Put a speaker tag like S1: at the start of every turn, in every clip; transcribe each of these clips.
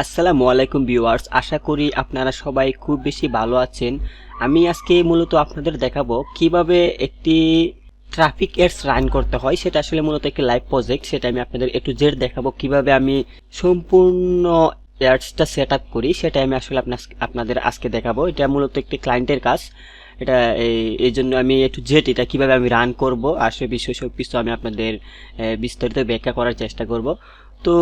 S1: আসসালামু আলাইকুম ভিউয়ার্স, আশা করি আপনারা সবাই খুব বেশি ভালো আছেন। আমি আজকে মূলত আপনাদের দেখাবো কিভাবে একটি ট্রাফিক এডস রান করতে হয়। সেটা আসলে মূলত একটি লাইভ প্রজেক্ট, সেটা আমি আপনাদের একটু জেড দেখাবো কিভাবে আমি সম্পূর্ণ এডসটা সেট আপ করি, সেটা আমি আসলে আপনাদের আজকে দেখাবো। এটা মূলত একটি ক্লায়েন্টের কাজ। এটা এই জন্য আমি একটু জেড এটা কিভাবে আমি রান করব আসলে বিষয় সব কিছু আমি আপনাদের বিস্তারিত ব্যাখ্যা করার চেষ্টা করব। তো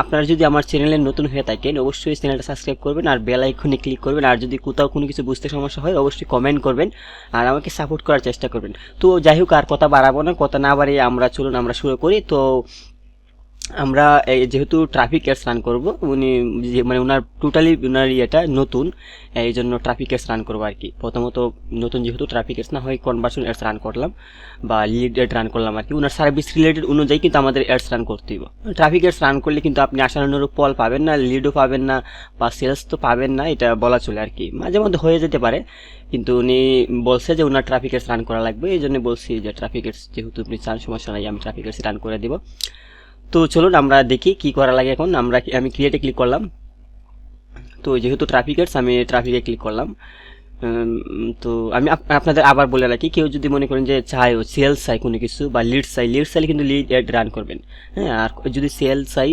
S1: আপনারা যদি আমার চ্যানেলে নতুন হয়ে থাকেন অবশ্যই চ্যানেলটা সাবস্ক্রাইব করবেন আর বেল আইকনে ক্লিক করবেন। আর যদি কোথাও কোনো কিছু বুঝতে সমস্যা হয় অবশ্যই কমেন্ট করবেন আর আমাকে সাপোর্ট করার চেষ্টা করবেন। তো যাই হোক, আর কথা বাড়াবো না, কথা না বাড়িয়ে আমরা শুরু করি। তো আমরা যেহেতু ট্রাফিক এডস রান করব, উনি মানে ওনার টোটালি ওনার ইয়েটা নতুন, এই জন্য ট্রাফিক এডস রান করবো আর কি। প্রথমত নতুন যেহেতু ট্রাফিক এডস না হয় কনভার্সন এডস রান করলাম বা লিড এড রান করলাম আর কি। ওনার সার্ভিস রিলেটেড অনুযায়ী কিন্তু আমাদের এডস রান করতে হবে। ট্রাফিক এডস রান করলে কিন্তু আপনি আশানুরূপ ফল পাবেন না, লিডও পাবেন না বা সেলস তো পাবেন না, এটা বলা চলে আর কি। মাঝে মধ্যে হয়ে যেতে পারে, কিন্তু উনি বলছে যে ওনার ট্রাফিক এডস রান করা লাগবে, এই জন্য বলছি যে ট্রাফিক এডস যেহেতু আপনি চান সমস্যা নাই, আমি ট্রাফিক এডস রান করে দিব। তো চলুন আমরা দেখি কি করা লাগে এখন। আমি ক্রিয়েটে ক্লিক করলাম। তো যেহেতু ট্রাফিক এডস আমি ট্রাফিকে ক্লিক করলাম। তো আমি আপনাদের আবার বলে রাখি, কেউ যদি মনে করেন যে চাই ও সেলস চাই কোনো কিছু বা লিড চাইলে কিন্তু লিড এড রান করবেন। হ্যাঁ, আর যদি সেল চাই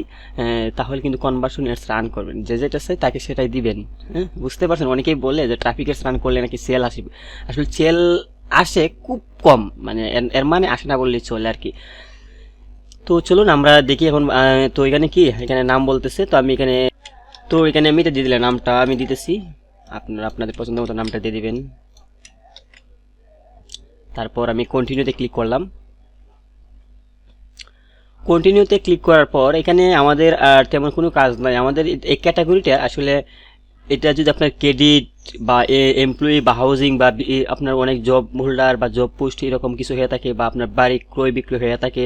S1: তাহলে কিন্তু কনভার্সন এডস রান করবেন। যে যেটা চাই তাকে সেটাই দিবেন। হ্যাঁ, বুঝতে পারছেন? অনেকেই বলে যে ট্রাফিক এডস রান করলে নাকি সেল আসবে। আসলে সেল আসে খুব কম, মানে এর মানে আসে না বললেই চলে আর কি। তো চলুন আমরা দেখি এখন। তো এখানে কি এখানে নাম বলতেছে, তো এখানে আমি এটা দিয়ে দিলাম, নামটা আমি দিতেছি। আপনারা আপনাদের পছন্দ মতো নামটা দিয়ে দিবেন। তারপর আমি কন্টিনিউতে ক্লিক করলাম। কন্টিনিউতে ক্লিক করার পর এখানে আমাদের আর তেমন কোনো কাজ নাই। আমাদের এই ক্যাটাগরিটা আসলে এটা যদি আপনার ক্রেডিট বা এমপ্লয়ি বা হাউজিং বা আপনার অনেক জব হোল্ডার বা জব পোস্ট এরকম কিছু হয়ে থাকে, বা আপনার বাড়ি ক্রয় বিক্রয় হয়ে থাকে,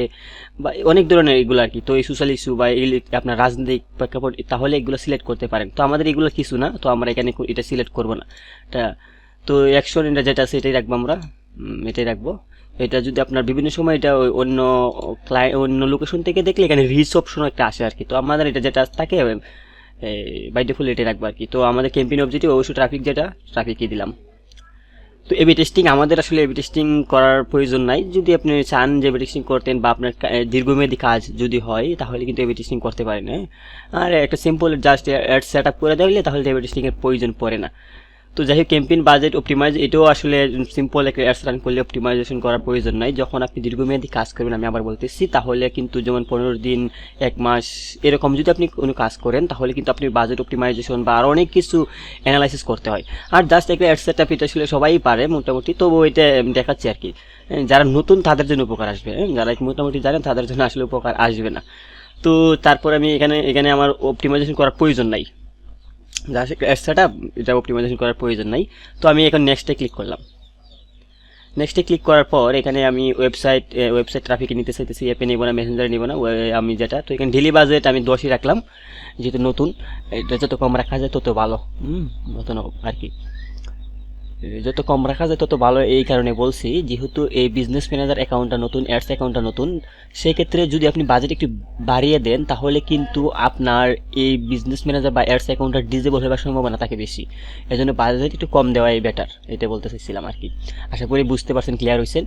S1: বা অনেক ধরনের এগুলো আর কি। তো এই সোশ্যাল ইস্যু বা আপনার রাজনৈতিক প্রেক্ষাপট, তাহলে এগুলো সিলেক্ট করতে পারেন। তো আমাদের এগুলো কিছু না, তো আমরা এখানে এটা সিলেক্ট করব না। এটা তো অ্যাকশন এটা যেটা আছে এটাই রাখবো আমরা, এটাই রাখবো। এটা যদি আপনার বিভিন্ন সময় এটা অন্য লোকেশন থেকে দেখলে এখানে রিচ অপশন একটা আসে আর কি। তো আমাদের এটা যেটা থাকে বাই ডিফল্ট এটাই রাখবো আর কি। তো আমাদের ক্যাম্পেইন অবজেক্টিভ অবশ্যই ট্রাফিক, যেটা ট্রাফিকই দিলাম। তো এবি টেস্টিং আমাদের আসলে এবি টেস্টিং করার প্রয়োজন নাই। যদি আপনি চান যে এবি টেস্টিং করতেন বা আপনার দীর্ঘমেয়াদী কাজ যদি হয় তাহলে কিন্তু এবি টেস্টিং করতে পারেন। হ্যাঁ, আর একটা simple just ad set up করে দিলে তাহলে এবি টেস্টিং এর প্রয়োজন পড়ে না। তো যাই হোক, ক্যাম্পেইন বাজেট অপটিমাইজ এটাও আসলে সিম্পল একটা অ্যাডস রান করলে অপটিমাইজেশন করার প্রয়োজন নাই। যখন আপনি দীর্ঘমেয়াদী কাজ করবেন, আমি আবার বলতেছি, তাহলে কিন্তু যেমন 15 দিন, 1 মাস এরকম যদি আপনি কোনো কাজ করেন তাহলে কিন্তু আপনি বাজেট অপটিমাইজেশন বা আরও অনেক কিছু অ্যানালাইসিস করতে হয়। আর জাস্ট একটা অ্যাড সেট আপ এটা আসলে সবাই পারে মোটামুটি, তবু এটা দেখাচ্ছি আর কি। যারা নতুন তাদের জন্য উপকার আসবে, যারা মোটামুটি জানেন তাদের জন্য আসলে উপকার আসবে না। তো তারপর আমি এখানে এখানে আমার অপটিমাইজেশন করার প্রয়োজন নাই, জাস্ট একটা অ্যাড সেটআপ, এটা অপটিমাইজেশন করার প্রয়োজন নাই। তো আমি এখন নেক্সটে ক্লিক করলাম। নেক্সটে ক্লিক করার পর এখানে আমি ওয়েবসাইট ট্রাফিকে নিতে চাইতেছি, অ্যাপে নিব না, মেসেঞ্জারে নিব না, আমি যেটা। তো এখানে ডেলি বাজেট আমি 10ই রাখলাম, যেহেতু নতুন। এটা যত কম রাখা যায় তত ভালো, নতুন আর কি। যত কম রাখা যায় তত ভালো, এই কারণে বলছি যেহেতু এই বিজনেস ম্যানেজার অ্যাকাউন্টটা নতুন, অ্যাডস অ্যাকাউন্টটা নতুন। সেক্ষেত্রে যদি আপনি বাজেট একটু বাড়িয়ে দেন তাহলে কিন্তু আপনার এই বিজনেস ম্যানেজার বা অ্যাডস অ্যাকাউন্টটা ডিজেবল হওয়ার সম্ভাবনা থাকে বেশি। এই জন্য বাজেট একটু কম দেওয়াই বেটার, এটা বলতে চাইছিলাম আর কি। আশা করি বুঝতে পারছেন, ক্লিয়ার হয়েছেন।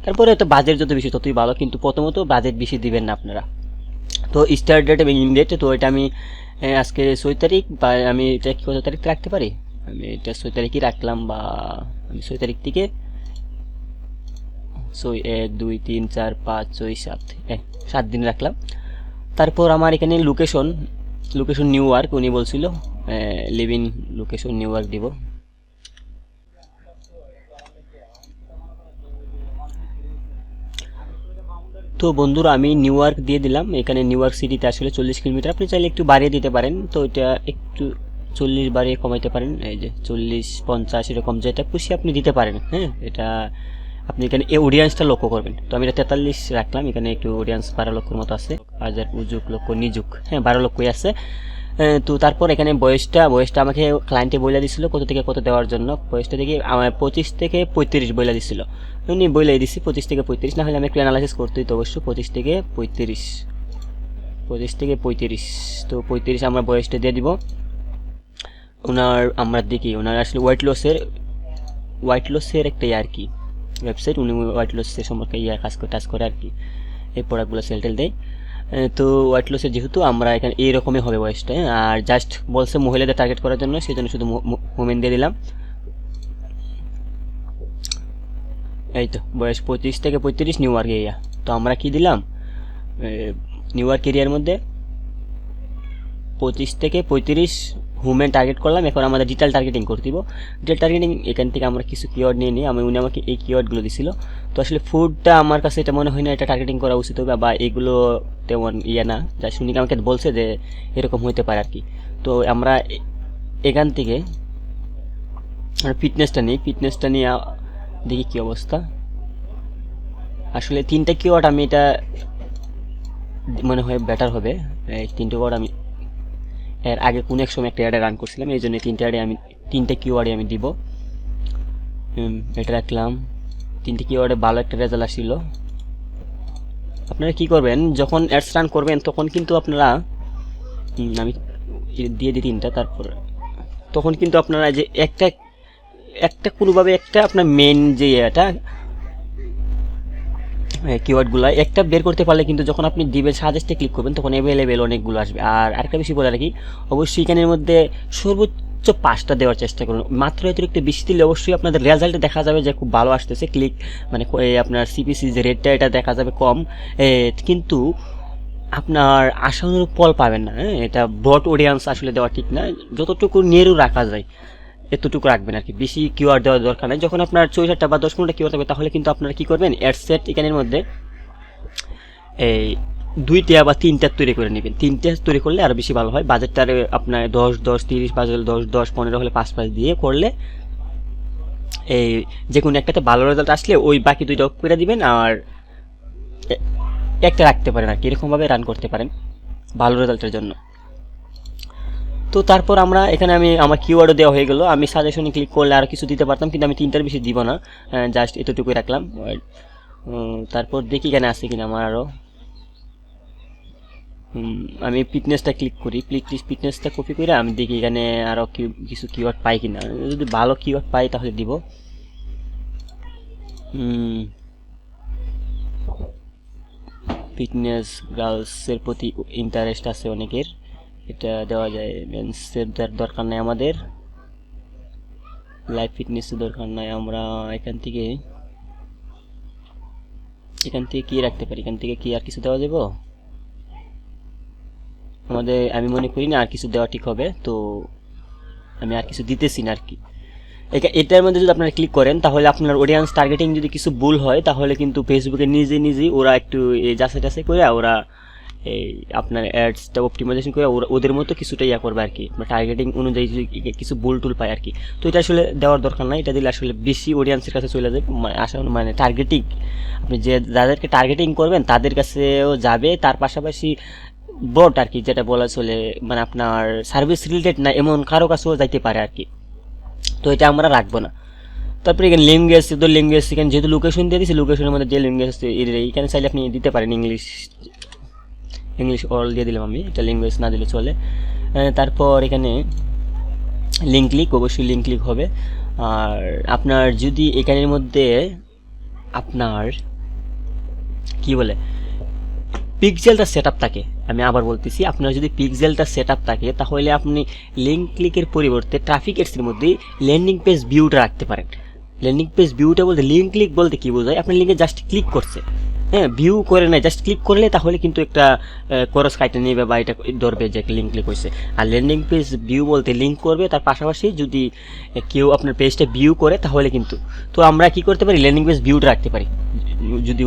S1: তারপরে তো বাজেট যত বেশি ততই ভালো, কিন্তু প্রথমত বাজেট বেশি দিবেন না আপনারা। তো স্টার্ট ডেট এবং ইন ডেট, তো এটা আমি আজকে 6 তারিখ, বা আমি এটা কত তারিখ রাখতে পারি, আমি এটা 6 তারিখই রাখলাম, বা আমি 6 তারিখ থেকে 6, 1, 2, 3, 4, 5, 6, 7, 7 দিন রাখলাম। তারপর আমার এখানে লোকেশন নিউ ইয়র্ক, উনি বলছিল লিভিং লোকেশন নিউ ইয়র্ক দিব। তো বন্ধুরা আমি নিউ ইয়র্ক দিয়ে দিলাম। এখানে নিউ ইয়র্ক সিটিতে আসলে 40 কিলোমিটার, আপনি চাইলে একটু বাড়িয়ে দিতে পারেন। তো এটা একটু 40 বাড়িয়ে কমাইতে পারেন, এই যে 40, 50 এরকম যেটা খুশি আপনি দিতে পারেন। হ্যাঁ, এটা আপনি এখানে এই অডিয়েন্সটা লক্ষ্য করবেন। তো আমি এটা 43 রাখলাম, এখানে একটু অডিয়েন্স 12 লক্ষর মতো আছে, 1000 উজুক লক্ষ নিযুক, হ্যাঁ 12 লক্ষই আছে। তো তারপর এখানে বয়সটা আমাকে ক্লায়েন্টে বলে দিছিল কত থেকে কত দেওয়ার জন্য। বয়সটা থেকে আমার 25 থেকে 35 বলে দিছিল, উনি বলে দিছি 25 থেকে 35, না হলে আমি একটু অ্যানালাইসিস করতেই তো অবশ্য 25 থেকে 35। 25 থেকে 35, তো 35 আমরা বয়সটা দিয়ে দিব ওনার। আমরা দেখি ওনার আসলে ওয়াইট লসের একটা আর কি ওয়েবসাইট, উনি ওয়াইট লসের সম্পর্কে কাজ করে আর কি, এই প্রোডাক্টগুলো সেল দেয়। তো ওয়াইট লসের যেহেতু আমরা এখানে এইরকমই হবে বয়সটা, আর জাস্ট বলছে মহিলাদের টার্গেট করার জন্য, সেই জন্য শুধু ওমেন দিয়ে দিলাম। এই তো বয়স 25 থেকে 35 নিউ ইয়র্ক এরিয়া। তো আমরা কি দিলাম, নিউ ইয়র্ক এরিয়ার মধ্যে 25 থেকে 35 হুমেন টার্গেট করলাম। এখন আমাদের ডিটেল টার্গেটিং করতে দিব। ডিটেল টার্গেটিং এখান থেকে আমরা কিছু কিওয়ার্ড নিয়ে নিই। উনি আমাকে এই কিওয়ার্ডগুলো দিছিল। তো আসলে ফুডটা আমার কাছে এটা মনে হয় না এটা টার্গেটিং করা উচিত হবে, বা এগুলো তেমন না, যা শুনি আমাকে বলছে যে এরকম হইতে পারে আর কি। তো আমরা এখান থেকে ফিটনেসটা নিয়ে দেখি কী অবস্থা। আসলে 3টা কিওয়ার্ড আমি এটা মনে হয় বেটার হবে। এই 3টে ওয়ার্ড আমি এর আগে কোনো এক সময় একটা অ্যাডে রান করছিলাম, এই জন্য 3টা কিওয়ার্ডে আমি দিব। এটা রাখলাম। 3টে কিওয়ার্ডে ভালো একটা রেজাল্ট আসছিল। আপনারা কি করবেন, যখন অ্যাডস রান করবেন তখন কিন্তু আপনারা আমি দিয়ে দিই 3টা, তারপর তখন কিন্তু আপনারা যে একটা কোনোভাবে একটা আপনার মেন যে এটা কিওয়ার্ডগুলো একটা বের করতে পারলে কিন্তু যখন আপনি দিবেন সাজেস্টে ক্লিক করবেন তখন অ্যাভেলেবেল অনেকগুলো আসবে। আর আরেকটা বেশি বলে রাখি, অবশ্যই এখানের মধ্যে সর্বোচ্চ 5টা দেওয়ার চেষ্টা করুন। মাত্র অতিরিক্ত বেশি দিলে অবশ্যই আপনাদের রেজাল্টে দেখা যাবে যে খুব ভালো আসতেছে, ক্লিক মানে আপনার সিপিসি যে রেটটা এটা দেখা যাবে কম, কিন্তু আপনার আশানুরূপ ফল পাবেন না। এটা ব্রড অডিয়েন্স আসলে দেওয়া ঠিক না, যতটুকু নেরু রাখা যায় এতটুকু রাখবেন আর কি, বেশি কিওয়ার্ড দেওয়ার দরকার নেই। যখন আপনার 64টা বা 10-15টা কিওয়ার্ড থাকবে তাহলে কিন্তু আপনারা কী করবেন, অ্যাড সেট এখানের মধ্যে এই 2টা বা 3টা তৈরি করে নেবেন। 3টা তৈরি করলে আরও বেশি ভালো হয়। বাজেটটা আপনার 10-10-30 বাজেট 10-10-15 হলে 5 দিয়ে করলে এই যে কোনো একটাতে ভালো রেজাল্ট আসলে ওই বাকি 2টা অফ করে দিবেন, আর একটা রাখতে পারেন আর কি। এরকমভাবে রান করতে পারেন ভালো রেজাল্টের জন্য। তো তারপর আমরা এখানে আমার কিওয়ার্ডও দেওয়া হয়ে গেল। আমি সাজেশনে ক্লিক করলে আর কিছু দিতে পারতাম, কিন্তু আমি 3টার বেশি দিব না, জাস্ট এতটুকুই রাখলাম। তারপর দেখি এখানে আছে কিনা আমার আরও। আমি ফিটনেসটা ক্লিক করি, ফিটনেসটা কপি করে আমি দেখি এখানে আরও কিছু কিওয়ার্ড পাই কিনা। যদি ভালো কিওয়ার্ড পাই তাহলে দিব। ফিটনেস গার্লসের প্রতি ইন্টারেস্ট আছে অনেকের, এটা দেওয়া যায়। মেন্সের দরকার নাই আমাদের, লাইফ ফিটনেসের দরকার নাই। আমরা এখান থেকে কি রাখতে পারি, এখান থেকে কি আর কিছু দেওয়া যাব আমাদের? আমি মনে করি না আর কিছু দেওয়া ঠিক হবে, তো আমি আর কিছু দিতেছি না আর কি। এটার মধ্যে যদি আপনারা ক্লিক করেন তাহলে আপনার অডিয়েন্স টার্গেটিং যদি কিছু ভুল হয় তাহলে কিন্তু ফেসবুকে নিজেই ওরা একটু যাচাই করে ওরা এই আপনার অ্যাডসটা অপটিমাইজেশন করে ওদের মতো কিছুটা করবে আর কি, টার্গেটিং অনুযায়ী যদি কিছু ভুল টুল পায় আর কি। তো এটা আসলে দেওয়ার দরকার নাই, এটা দিলে আসলে বেশি অডিয়েন্সের কাছে চলে যাবে। মানে টার্গেটিং আপনি যাদেরকে টার্গেটিং করবেন তাদের কাছেও যাবে, তার পাশাপাশি ব্রড আর কি, যেটা বলা চলে মানে আপনার সার্ভিস রিলেটেড না এমন কারো কাছেও যাইতে পারে আর কি। তো এটা আমরা রাখবো না। তারপরে এখানে ল্যাঙ্গুয়েজ এখানে যেহেতু লোকেশন দিয়ে দিয়েছি, লোকেশনের মধ্যে যে ল্যাঙ্গুয়েজ এখানে চাইলে আপনি দিতে পারেন ইংলিশ অল দিয়ে দিলাম আমি, এটা ল্যাঙ্গুয়েজ না দিলে চলে। তারপর এখানে লিঙ্ক অবশ্যই লিঙ্ক হবে। আর আপনার যদি এখানের মধ্যে আপনার কি বলে পিক্সেলটা সেট আপ থাকে, আমি আবার বলতেছি, আপনার যদি পিক্সেলটা সেট আপ থাকে তাহলে আপনি লিঙ্ক ক্লিকের পরিবর্তে ট্রাফিক এডসের মধ্যে ল্যান্ডিং পেজ ভিউটা রাখতে পারেন। ল্যান্ডিং পেজ ভিউটা বলতে লিঙ্ক ক্লিক বলতে কী বোঝায়, আপনি লিঙ্কে জাস্ট ক্লিক করছে, ভিউ করে না, জাস্ট ক্লিক করলে তাহলে কিন্তু একটা খরচ কাইটে নেবে বা এটা ধরবে যে লিঙ্ক ক্লিক হয়েছে। আর ল্যান্ডিং পেজ ভিউ বলতে লিঙ্ক করবে, তার পাশাপাশি যদি কেউ আপনার পেজটা ভিউ করে তাহলে কিন্তু, তো আমরা কি করতে পারি, ল্যান্ডিং পেজ ভিউটা রাখতে পারি যদি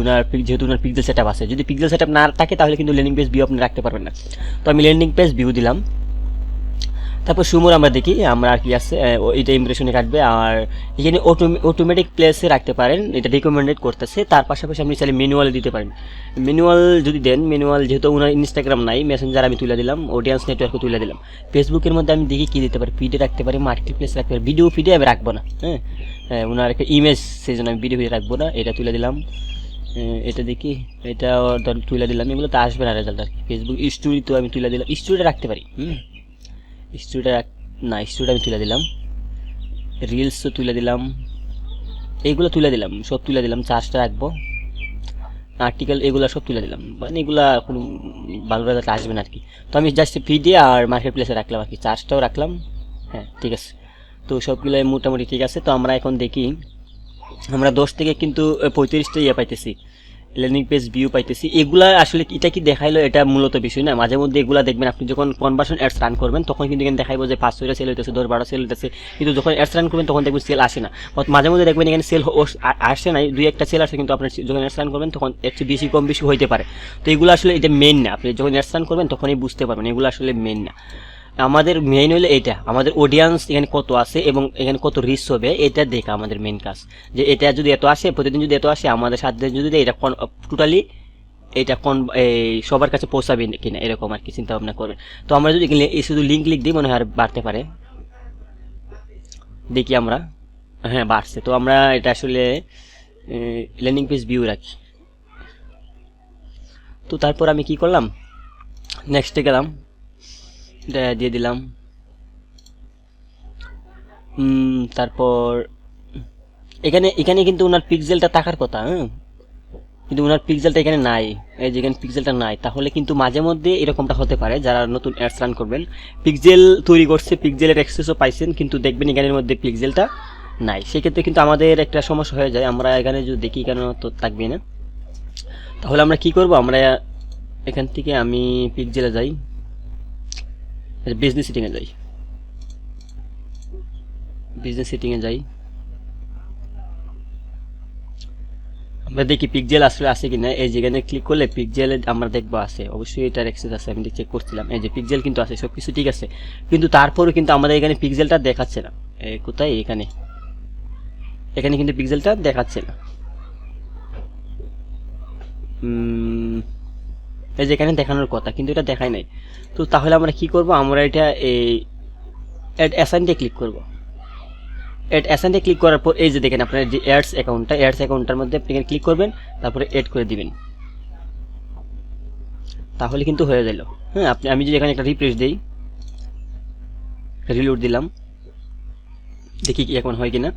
S1: যেহেতু ওনার পিক্সেল সেটআপ আছে। যদি পিক্সেল সেটআপ না থাকে তাহলে কিন্তু ল্যান্ডিং পেজ ভিউ আপনি রাখতে পারবেন না। তো আমি ল্যান্ডিং পেজ ভিউ দিলাম। তারপর সুমোর আমরা দেখি আমরা আর কি আছে, এটা ইমপ্রেশনে কাটবে। আর এখানে অটোমেটিক প্লেসে রাখতে পারেন, এটা রিকমেন্ডেড করতেছে। তার পাশাপাশি আপনি চাইলে ম্যানুয়ালে দিতে পারেন। ম্যানুয়াল যদি দেন, যেহেতু ওনার ইনস্টাগ্রাম নাই, মেসেঞ্জার আমি তুলে দিলাম, অডিয়েন্স নেটওয়ার্কে তুলে দিলাম। ফেসবুকের মধ্যে আমি দেখি কী দিতে পারি, ফিডে রাখতে পারি, মার্কেট প্লেস রাখতে পারি। ভিডিও ফিডে আমি রাখবো না, ওনার একটা ইমেজ, সেই জন্য আমি ভিডিও ফিডে রাখবো না, এটা তুলে দিলাম। এটা দেখি, এটা ধর তুলে দিলাম, এগুলো তো আসবে না রেজাল্ট আর কি। ফেসবুক স্টোরি তো আমি তুলে দিলাম, স্টোরিটা রাখতে পারি, স্টোরিটা না, স্টোরিটা আমি তুলে দিলাম, রিলসও তুলে দিলাম, এইগুলো তুলে দিলাম, সব তুলে দিলাম, চার্জটা রাখবো, আর্টিকেল এগুলো সব তুলে দিলাম, মানে এগুলা কোনো ভালো রেজাল্ট আসবে না আর কি। তো আমি জাস্ট ফিডে আর মার্কেট প্লেসে রাখলাম আর কি, চার্জটাও রাখলাম। হ্যাঁ ঠিক আছে, তো সবগুলো মোটামুটি ঠিক আছে। তো আমরা এখন দেখি, আমরা 10 থেকে কিন্তু 35টা ইয়ে পাইতেছি, ল্যান্ডিং পেজ ভিউ পাইতেছি। এগুলা আসলে এটা কি দেখাইলো, এটা মূলত বিষয় না। মাঝে মধ্যে এগুলা দেখবেন আপনি যখন কনভার্সন অ্যাডস রান করবেন তখন কিন্তু এখানে দেখাইবো যে 500টা সেল হইতেছে, 10-12 সেল হইতেছে, কিন্তু যখন অ্যাডস রান করবেন তখন দেখবেন সেল আসে না। মাঝে মধ্যে দেখবেন এখানে সেল আসে না, 2-1টা সেল আসে, কিন্তু আপনার যখন অ্যাডস রান করবেন তখন এর চেয়ে বেশি কম বেশি হইতে পারে। তো এগুলো আসলে এটা মেন না, আপনি যখন অ্যাডস রান করবেন তখনই বুঝতে পারবেন, এগুলো আসলে মেন না। আমাদের মেইন হলো এটা, আমাদের অডিয়েন্স এখানে কত আছে এবং এখানে কত রিচ হবে, এটা দেখা আমাদের মেইন কাজ। যে এটা যদি এত আসে, প্রতিদিন যদি এত আসে, আমাদের সাথে যদি এটা টোটালি এটা এই সবার কাছে পৌঁছাবে কিনা, এরকম আর কি চিন্তা ভাবনা করবেন। তো আমরা যদি শুধু লিঙ্ক লিখ দিই, মনে হয় আর বাড়তে পারে, দেখি আমরা। হ্যাঁ বাড়ছে। তো আমরা এটা আসলে ল্যান্ডিং পেজ ভিউ রাখি। তো তারপর আমি কি করলাম, নেক্সটে গেলাম, এটা দিয়ে দিলাম। তারপর এখানে এখানে কিন্তু ওনার পিক্সেলটা থাকার কথা, কিন্তু ওনার পিক্সেলটা এখানে নাই, এই যে এখানে পিক্সেলটা নাই। তাহলে কিন্তু মাঝে মধ্যে এরকমটা হতে পারে, যারা নতুন অ্যাডস রান করবেন, পিক্সেল তৈরি করছে, পিক্সেলের অ্যাক্সেসও পাইছেন, কিন্তু দেখবেন এখানের মধ্যে পিক্সেলটা নাই। সেক্ষেত্রে কিন্তু আমাদের একটা সমস্যা হয়ে যায়। আমরা এখানে যদি দেখি কেন তো থাকবে না, তাহলে আমরা কি করব, আমরা এখান থেকে আমি পিক্সেলে যাই, বিজনেস সেটিংয়ে যাই, বিজনেস সেটিংয়ে যাই, আমরা দেখি পিক্সেল আসলে আছে কিনা। এই যেখানে ক্লিক করলে পিক্সেলে আমরা দেখবো আছে, অবশ্যই এটার অ্যাক্সেস আছে, আমি চেক করছিলাম, এই যে পিক্সেল কিন্তু আছে, সব কিছু ঠিক আছে, কিন্তু তারপরেও কিন্তু আমাদের এখানে পিক্সেলটা দেখাচ্ছে না। কোথায়, এখানে, এখানে কিন্তু পিক্সেলটা দেখাচ্ছে না। এই যে এখানে দেখানোর কথা, কিন্তু এটা দেখায় নাই। তো তাহলে আমরা কি করব, আমরা এটা এই অ্যাড অ্যাসাইনটে ক্লিক করব। অ্যাড অ্যাসাইনটে ক্লিক করার পর এই যে দেখেন আপনার যে অ্যাডস অ্যাকাউন্টটা, অ্যাডস অ্যাকাউন্টটার মধ্যে আপনি ক্লিক করবেন, তারপরে অ্যাড করে দিবেন, তাহলে কিন্তু হয়ে গেল। হ্যাঁ, আমি যদি এখানে একটা রিফ্রেশ দিই, রিলোড দিলাম, দেখি কি এখন হয় কিনা।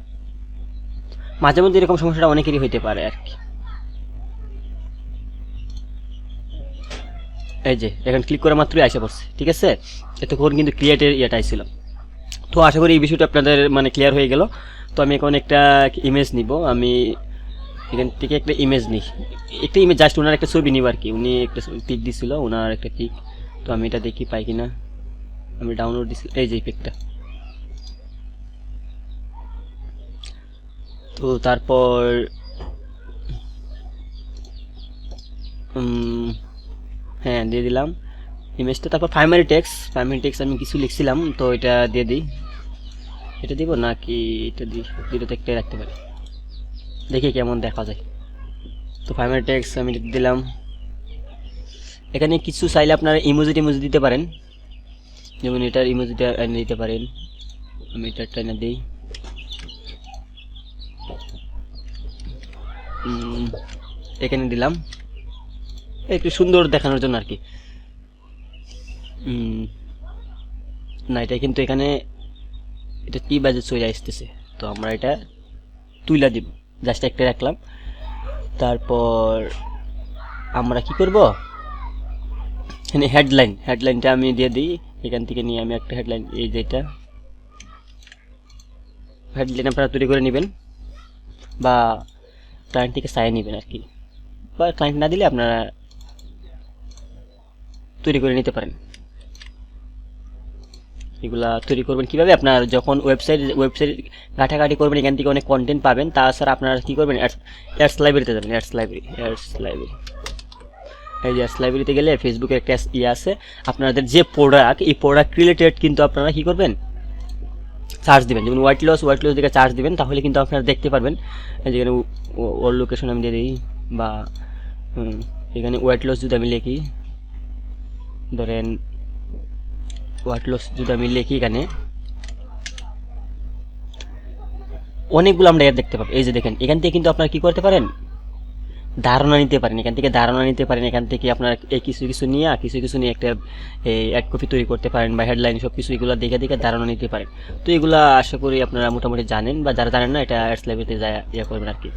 S1: মাঝে মধ্যে এরকম সমস্যাটা অনেকেরই হইতে পারে আর কি। এই যে এখন ক্লিক করা মাত্রই আসে পড়ছে, ঠিক আছে। এতক্ষণ কিন্তু ক্রিয়েটের ইয়েটা ছিল। তো আশা করি এই বিষয়টা আপনাদের মানে ক্লিয়ার হয়ে গেল। তো আমি এখন একটা ইমেজ নিব, আমি এখান থেকে একটা ইমেজ নিই, একটা ইমেজ জাস্ট ওনার একটা ছবি নিব আর কি। উনি একটা পিক দিছিল, ওনার একটা পিক। তো আমি এটা দেখি পাই কিনা, আমি ডাউনলোড দিছি, এই যে পিকটা। তো তারপর হ্যাঁ দিয়ে দিলাম ইমেজটা। তারপর প্রাইমারি টেক্সট আমি কিছু লিখছিলাম, তো এটা দিয়ে দিই। এটা দিব নাকি এটা দিই, দুটো একটাই রাখতে পারি, দেখি কেমন দেখা যায়। তো প্রাইমারি টেক্সট আমি দিলাম। এখানে কিছু চাইলে আপনারা ইমোজি দিতে পারেন, যেমন এটার ইমোজিটা এনে দিতে পারেন। আমি এটা এনে দিই, এখানে দিলাম একটু সুন্দর দেখানোর জন্য আর কি। না, এটা কিন্তু এখানে এটা কি বাজে চলে আসতেছে, তো আমরা এটা তুইলা দিব, জাস্ট একটা রাখলাম। তারপর আমরা কি করব, এখানে হেডলাইনটা আমি দিয়ে দিই, এখান থেকে নিয়ে আমি একটা হেডলাইন, এই যেটা হেডলাইন আপনারা তৈরি করে নেবেন, বা ক্লায়েন্ট থেকে চাই নেবেন আর কি, বা ক্লায়েন্ট না দিলে আপনারা তৈরি করে নিতে পারেন। এগুলা তৈরি করবেন কিভাবে, আপনার যখন ওয়েবসাইট ঘাটাঘাটি করবেন, এখান থেকে অনেক কন্টেন্ট পাবেন। তাছাড়া আপনারা কি করবেন, অ্যাডস লাইব্রেরিতে যাবেন, অ্যাডস লাইব্রেরি, এই যে অ্যাডস লাইব্রেরিতে গেলে ফেসবুকের একটা ইয়ে আছে, আপনাদের যে প্রোডাক্ট, এই প্রোডাক্ট রিলেটেড কিন্তু আপনারা কি করবেন, চার্জ দিবেন। যেমন ওয়াইট লস দিকে চার্জ দিবেন, তাহলে কিন্তু আপনারা দেখতে পারবেন। যেখানে ওর লোকেশন আমি দিয়ে দিই, বা এখানে ওয়াইট লস যদি আমি লিখি, ধরেন ওয়াইট লস যদি আমি লিখি, এখানে অনেকগুলো আমরা এর দেখতে পাবো। এই যে দেখেন, এখান থেকে কিন্তু আপনারা কি করতে পারেন, ধারণা নিতে পারেন, এখান থেকে ধারণা নিতে পারেন, এখান থেকে আপনার এই কিছু কিছু নিয়ে একটা অ্যাড কপি তৈরি করতে পারেন বা হেডলাইন সব কিছু এগুলো দেখে দেখে ধারণা নিতে পারেন। তো এগুলো আশা করি আপনারা মোটামুটি জানেন, বা যারা জানেন না এটা অ্যাডস লাইব্রেরিতে যায় ইয়ে করবেন আর কি।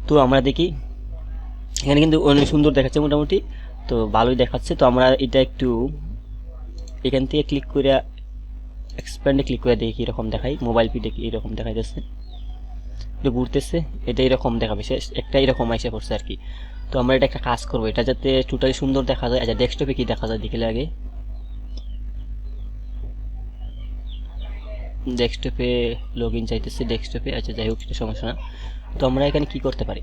S1: তো আমরা দেখি এখানে কিন্তু অনেক সুন্দর দেখাচ্ছে মোটামুটি, তো ভালোই দেখাচ্ছে। তো আমরা এটা একটু এখান থেকে ক্লিক করে এক্সপ্যান্ডে ক্লিক করে দেখি এরকম দেখাই, মোবাইল পিডে কি এরকম দেখাইতেছে, এটা ঘুরতেছে, এটা এরকম দেখাবে, শেষ একটা এরকম আইসা পড়ছে আর কি। তো আমরা এটা একটা কাজ করবো, এটা যাতে টোটালি সুন্দর দেখা যায়। আচ্ছা ডেস্কটপে কি দেখা যায় দেখলে আগে, ডেস্কটপে লগ ইন চাইতেছে ডেস্কটপে। আচ্ছা যাই হোক সেটা সমস্যা না। তো আমরা এখানে কি করতে পারি,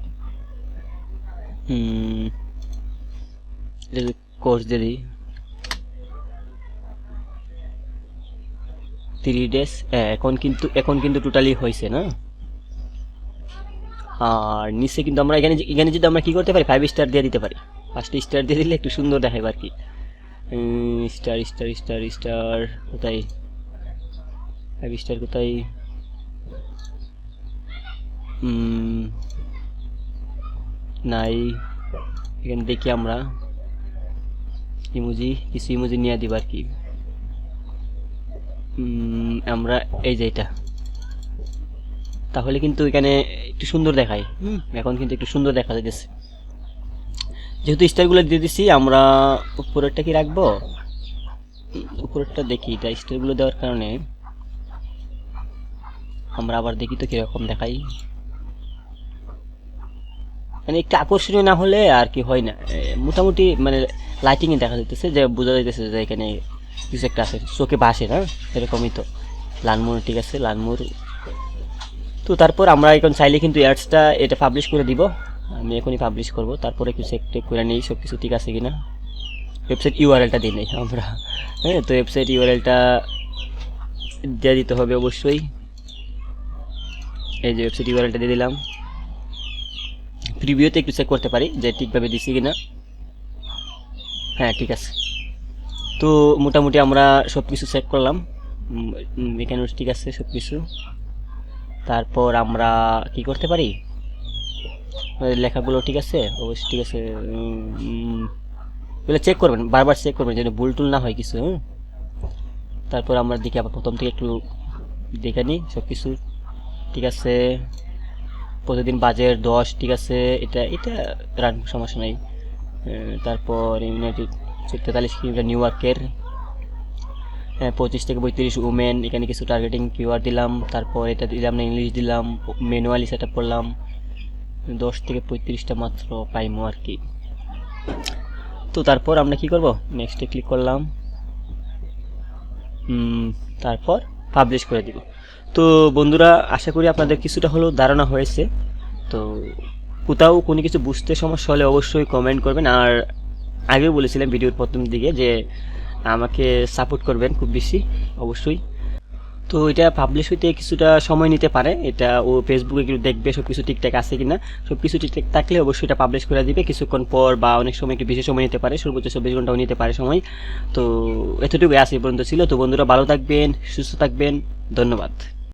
S1: কোর্স দিয়ে দিই 3 days। এখন কিন্তু টোটালি হয়েছে না। আর নিচে কিন্তু আমরা এখানে যদি আমরা কি করতে পারি 5 স্টার দিয়ে দিতে পারি, 5টা স্টার দিয়ে দিলে একটু সুন্দর দেখাবে আর কি। স্টার স্টার স্টার স্টার কোথায়, 5 স্টার কোথায়, নাই। এখানে দেখি আমরা কিছু ইমোজি নিয়ে দিব আর কি। আমরা এই যে এটা, তাহলে কিন্তু এখানে একটু সুন্দর দেখায়। এখন কিন্তু একটু সুন্দর দেখা যাচ্ছে, যেহেতু স্টারগুলো দিয়ে দিছি। আমরা উপরেরটা কি রাখবো, উপরেরটা দেখি, এটা স্টারগুলো দেওয়ার কারণে আমরা আবার দেখি তো কিরকম দেখাই, মানে একটু আকর্ষণীয় না হলে আর কি হয় না, মোটামুটি মানে লাইটিংয়ে দেখা যাইতেছে, যে বোঝা যাইতেছে যে এখানে কিছু একটা আছে, চোখে ভাসে না, এরকমই। তো লালমোর ঠিক আছে, লালমোর। তো তারপর আমরা এখন চাইলে কিন্তু অ্যাডসটা এটা পাবলিশ করে দিব, আমি এখনই পাবলিশ করব। তারপরে একটু চেক টেক করে নিই সব কিছু ঠিক আছে কিনা, ওয়েবসাইট ইউআরএলটা দিই নেই আমরা। হ্যাঁ, তো ওয়েবসাইট ইউআরএলটা দিয়ে দিতে হবে অবশ্যই। এই যে ওয়েবসাইট ইউআরএলটা দিয়ে দিলাম। প্রিভিউতে একটু চেক করতে পারি যে ঠিকভাবে দিছি কিনা, হ্যাঁ ঠিক আছে। তো মোটামুটি আমরা সব কিছু চেক করলাম, এখানে ঠিক আছে সব কিছু। তারপর আমরা কি করতে পারি, লেখাগুলো ঠিক আছে অবশ্যই ঠিক আছে, এগুলো চেক করবেন, বারবার চেক করবেন যেন ভুল টুল না হয় কিছু। তারপর আমরা দেখি আবার প্রথম থেকে একটু দেখে নিই সব কিছু ঠিক আছে। প্রতিদিন বাজেট 10 ঠিক আছে, এটা রান সমস্যা নাই। তারপর ইউনাইটেড 43 কিলোমিটার নিউ ইয়র্কের, 25 থেকে 35 উমেন, এখানে কিছু টার্গেটিং কিওয়ার্ড দিলাম। তারপর এটা দিলাম না, ইংলিশ দিলাম, ম্যানুয়ালি সেট আপ করলাম, 10 থেকে 35টা মাত্র পাইমো আর কি। তো তারপর আমরা কি করব, নেক্সটে ক্লিক করলাম, তারপর পাবলিশ করে দিব। তো বন্ধুরা আশা করি আপনাদের কিছুটা হলেও ধারণা হয়েছে। তো কোথাও কোনো কিছু বুঝতে সমস্যা হলে অবশ্যই কমেন্ট করবেন। আর আগেও বলেছিলাম ভিডিওর প্রথম দিকে যে আমাকে সাপোর্ট করবেন খুব বেশি অবশ্যই। তো এটা পাবলিশ হইতে কিছুটা সময় নিতে পারে, এটা ও ফেসবুকে একটু দেখবে সব কিছু ঠিকঠাক আছে কিনা, সব কিছু ঠিকঠাক থাকলে অবশ্যই এটা পাবলিশ করে দিবে কিছুক্ষণ পর, বা অনেক সময় একটু বেশি সময় নিতে পারে, সর্বোচ্চ 24 ঘন্টাও নিতে পারে সময়। তো এতটুকু আজ এই পর্যন্ত ছিল। তো বন্ধুরা ভালো থাকবেন, সুস্থ থাকবেন, ধন্যবাদ।